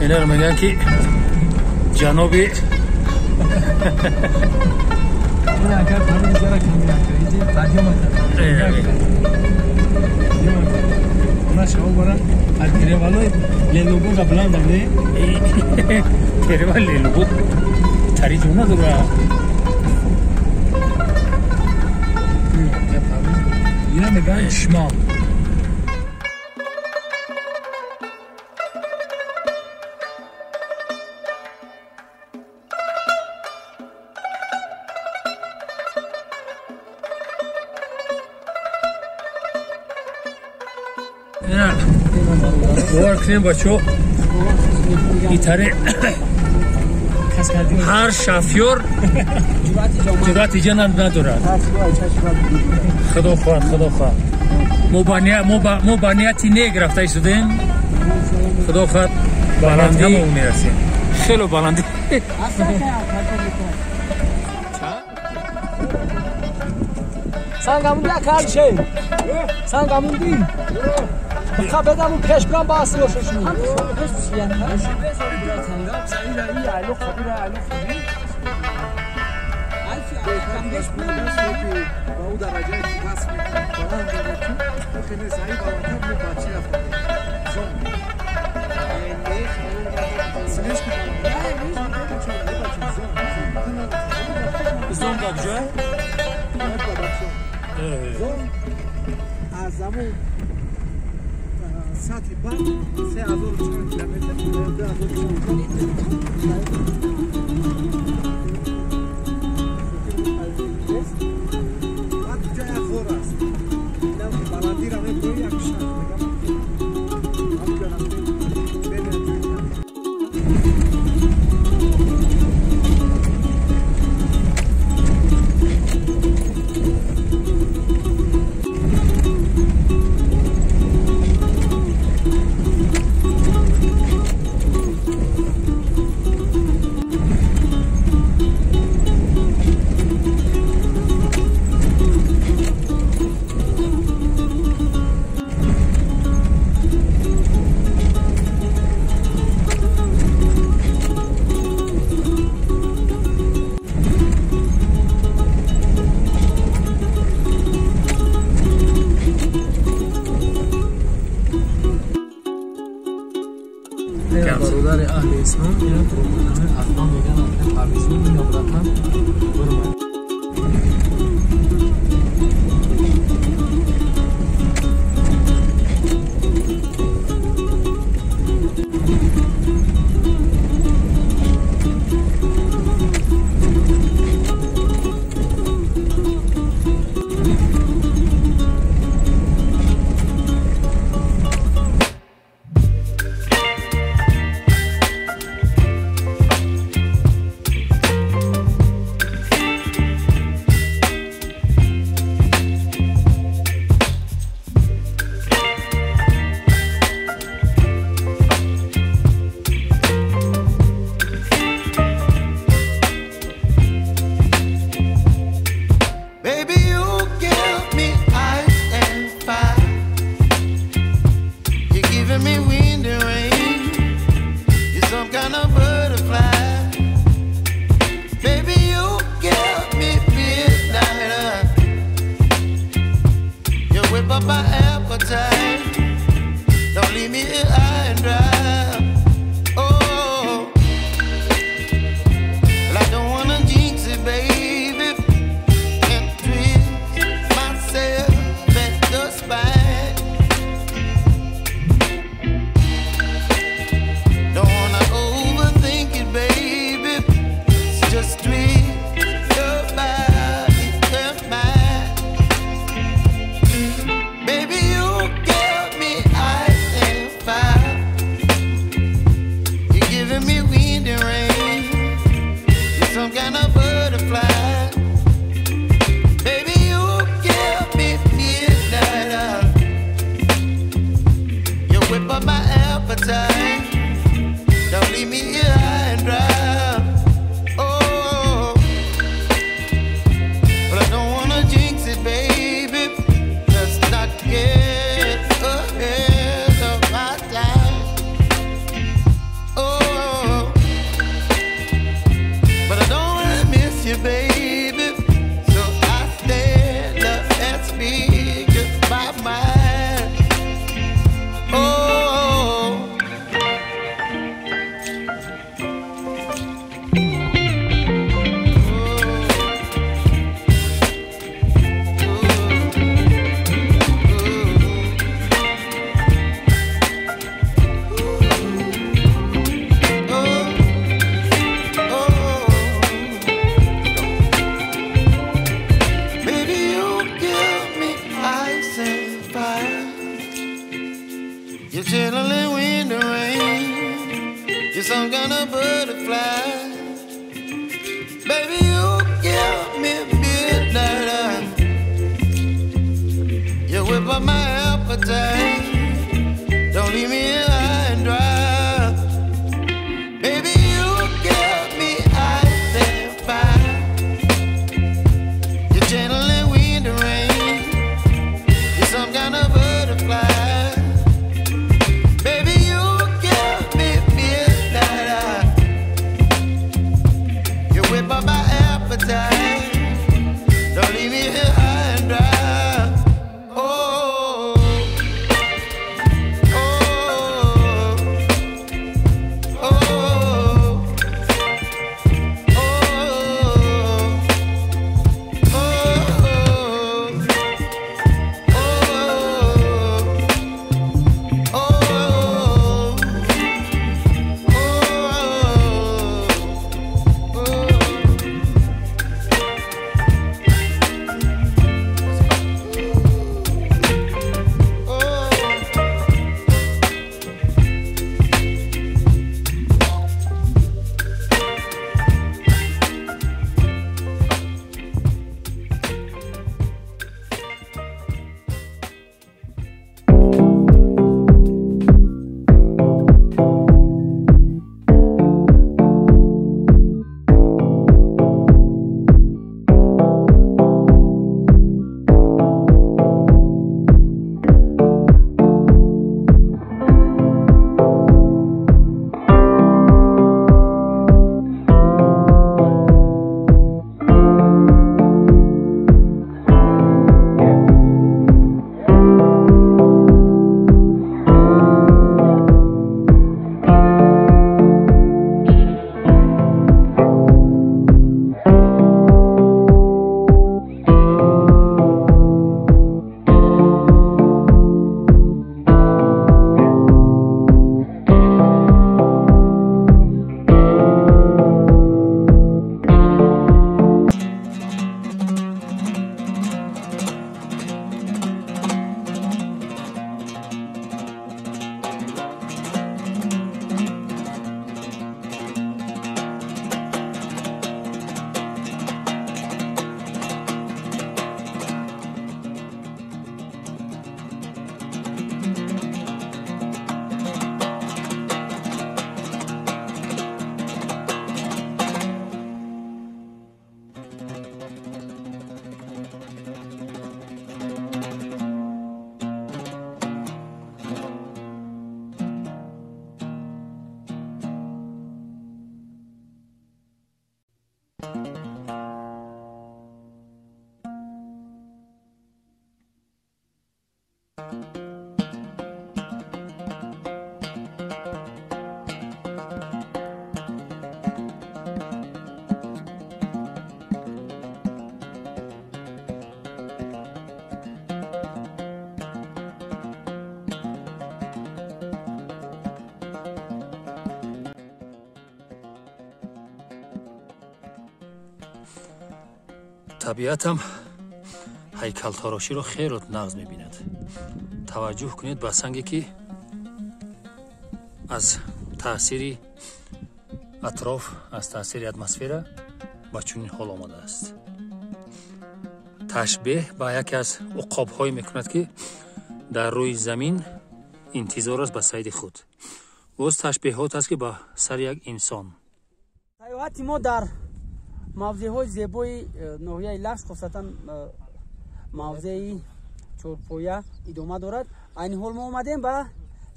اینا رو میگن که جنوبی این اگر همین جرا که میگن تاجیما اونا شما برن از گریوالای لیلوبو قبلا داره گریوال لیلوبو تری جونا داره اینا میگن شما باور کنیم بچه این طره هر شافیور جرات ایجان ندارد خدا خواهد ما بانیتی نگرفته شدیم خدا خواهد بلندی ما میرسیم خیلی بلندی سنگموندی اکل شه سنگموندی بخواه بدم اون پیش برم باعث باششون سطح بعد 3000 کیلومتر some kind of butterfly. Baby, you give me midnight. You whip up my appetite. Don't leave me here high and dry. Baby, you give me ice and fire. You're channeling wind and rain. You're some kind of butterfly. Baby, you give me midnight. You whip up my appetite. Don't leave me here high and dry. طبیعت هم هیکل تراشی رو خیلی نغز می‌بیند. توجه کنید به سنگی که از تاثیر اطراف، از تاثیر اتمسفر به چنین حال آمده است. تشبیه به یکی از عقاب‌های می‌کند که در روی زمین انتظار است به صید خود. اوز تشبیهات است که به سر یک انسان. سیاحت ما در موضع‌های زیبای ناحیه لفظ خاصتا موضع چورپویا ادامه دارد. این حال ما آمدیم به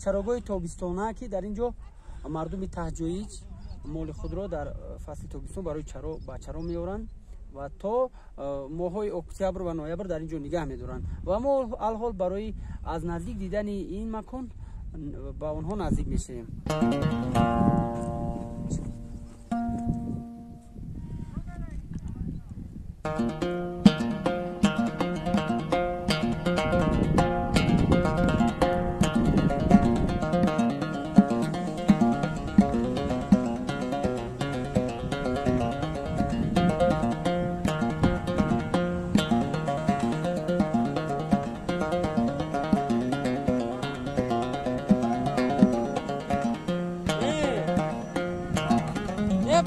چراگاه تابستانه که در اینجا مردم تهجویی مال خود را در فصل تابستان برای چرا میارند و تا ماه‌های اکتبر و نوامبر در اینجا نگه می‌دارند و ما الحال برای از نزدیک دیدن این مکان با آنها نزدیک میشیم.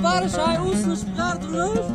баршай услышь гардуш.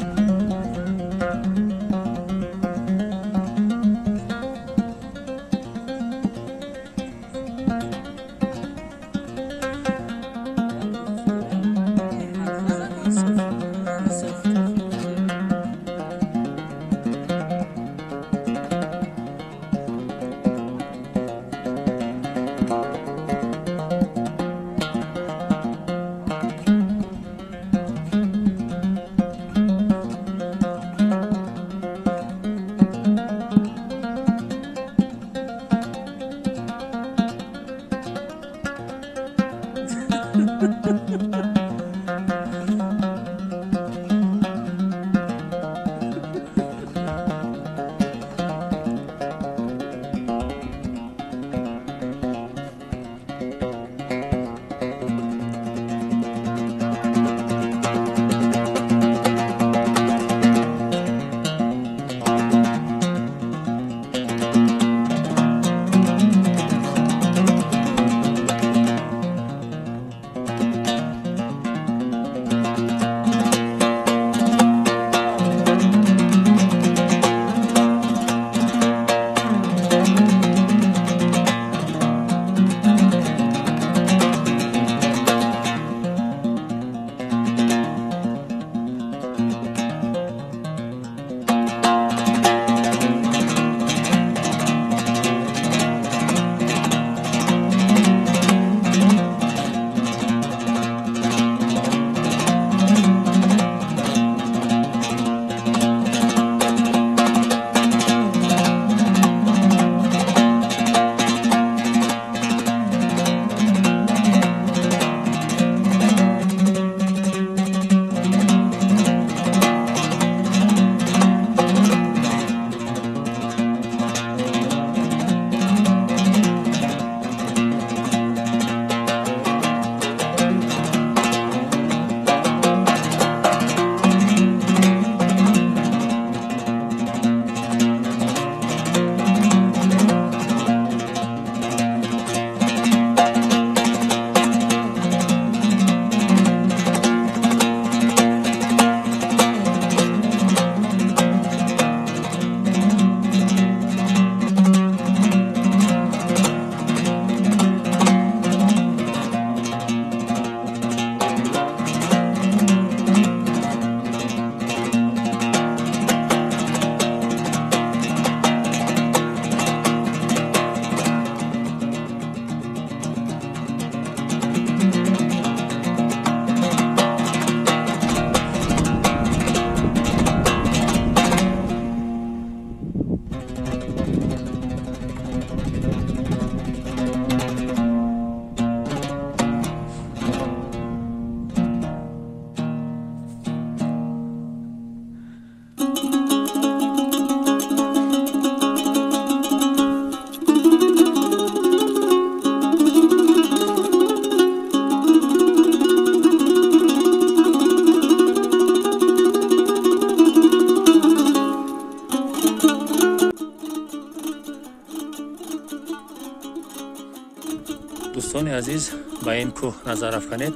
دوستان عزیز به این کوه نظر افکنید.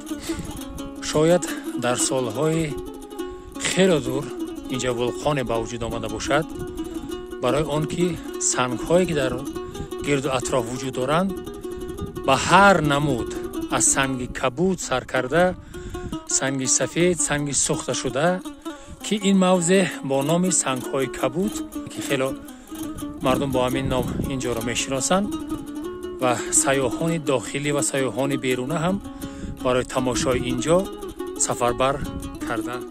شاید در سالهای خیلی دور اینجا ولکان به وجود آمده باشد. برای آن که سنگ‌هایی که در گرد و اطراف وجود دارند به هر نمود از سنگ کبود سر کرده، سنگ سفید، سنگ سوخته شده که این موضع با نام سنگ‌های کبود که خیلی مردم با همین نام اینجا را میشناسند و سیاحان داخلی و سیاحان بیرونه هم برای تماشای اینجا سفربر کردند.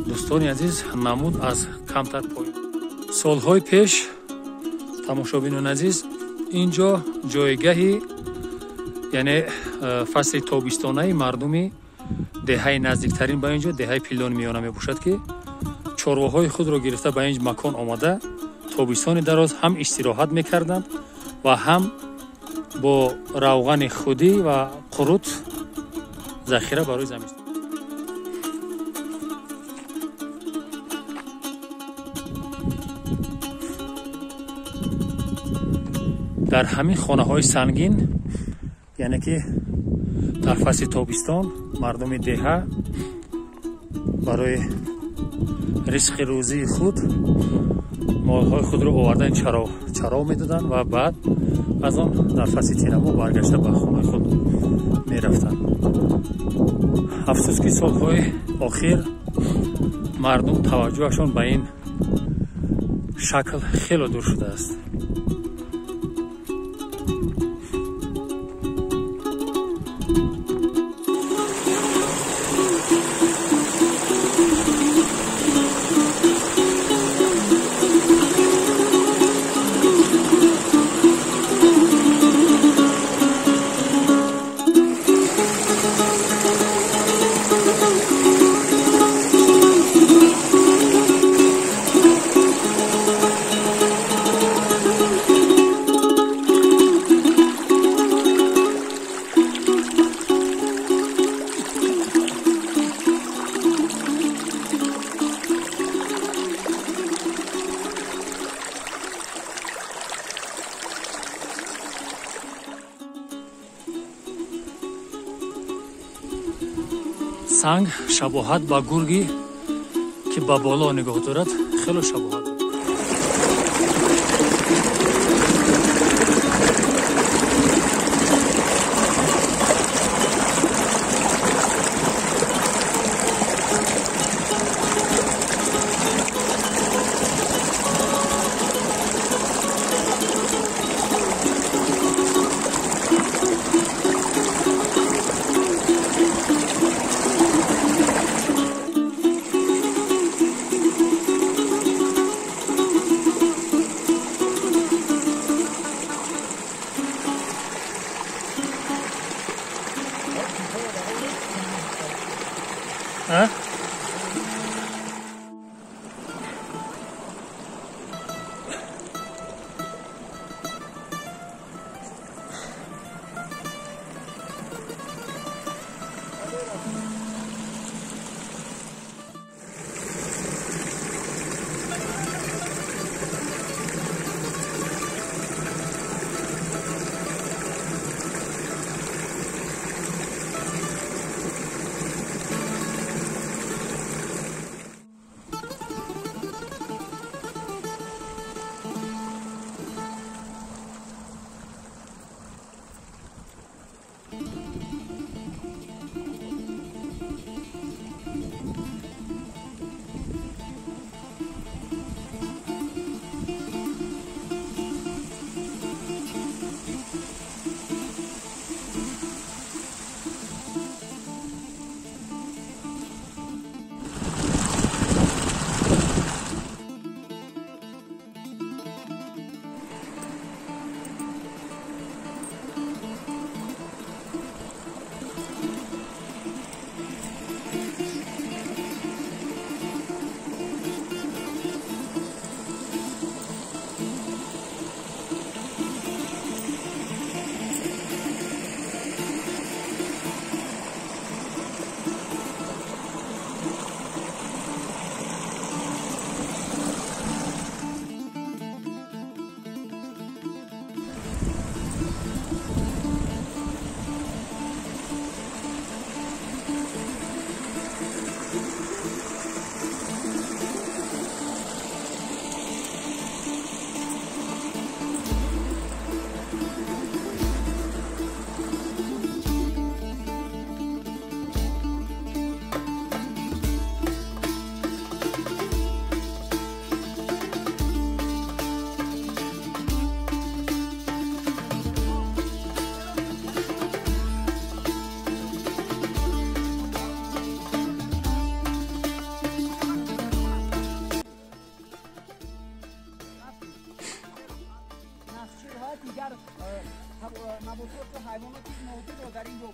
دوستان عزیز، نمود از کمتر پایین. سالهای پیش تماشابینان عزیز، اینجا جایگاهی یعنی فصل تابستانه مردمی دهه نزدیکترین به اینجا دهه پیلدون میانه می باشد که چارواهای خود را گرفته به این مکان آمده تابستان دراز هم استراحت میکردند و هم با روغن خودی و قروت ذخیره برای زمستان. در همین خانه های سنگین یعنی که در فصل تابستان мардуми деҳа барои ризқи рӯзии худ молҳои худро овардани чаров медоданд ва баъд аз он дар фасли тирамо баргашта ба хонаи худ мерафтанд. афсуски солҳои охир мардум таваҷҷӯҳашон ба ин шакл хело дур шудааст. санг шабоҳат ба гурги ки ба боло нигоҳ дорад хело шабоҳат. نباتات و حیواناتی موجود رو در این رو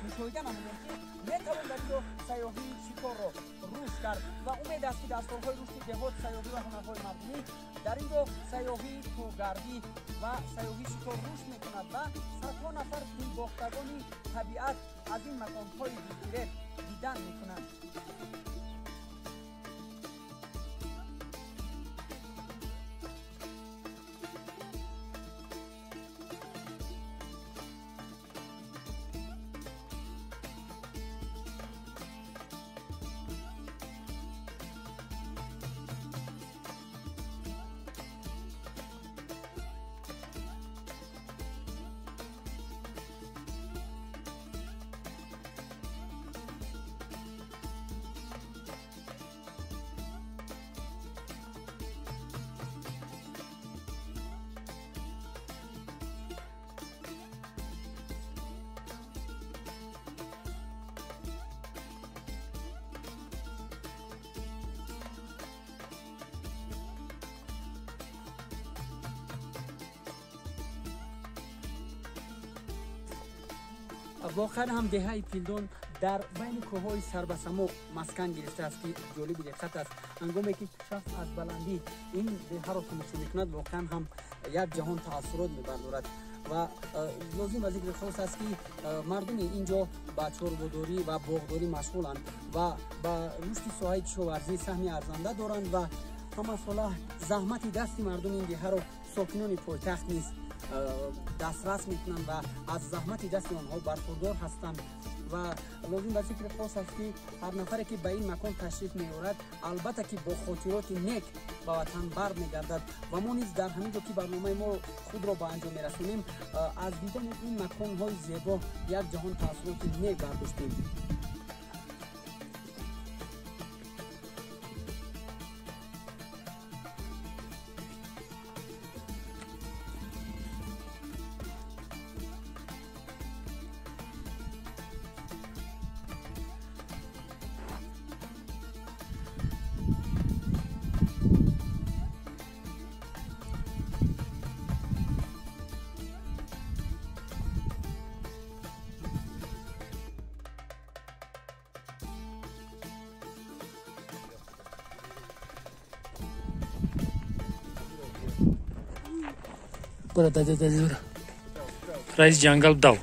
مشاهده نمودیم که میتوان در اینجا سیاحی شکار رو رشد کرد و امید است که دستگاه‌های رشد دهات سیاحی و هنرهای مردمی در اینجا سیاحی کوهگردی و سیاحی شکار رشد میکند و صدها نفر دلباختگان طبیعت از این مکان‌های بی‌کران دیدن میکنند. واقعا هم دهه پیلدون در بین کوههای سربسمو مسکن گرفته است که جالب دقت است. هنگامی که شخص از بلندی این دهه را تماشا میکند واقعا هم یک جهان تاثیرات میبردارد و لازم از ذکر خاص است که مردم اینجا با چربه‌داری و باغداری مشغولند و با رشد ساحه کشاورزی سهم ارزنده دارند و همه ساله زحمت دست مردم این دهه را ساکنان پایتخت نیز دسترس میکنند و از زحمت دست آنها برخوردار هستند و لازم به ذکر خاص است که هر نفری که به این مکان تشریف می‌آورد البته که با خاطرات نیک به وطن برمیگردد و ما نیز در همین جا که برنامه ما خود را به انجام می‌رسانیم از دیدن این مکان‌های زیبا یک جهان تاثیرات نیک برداشتیم. برو رئیس جنگل داو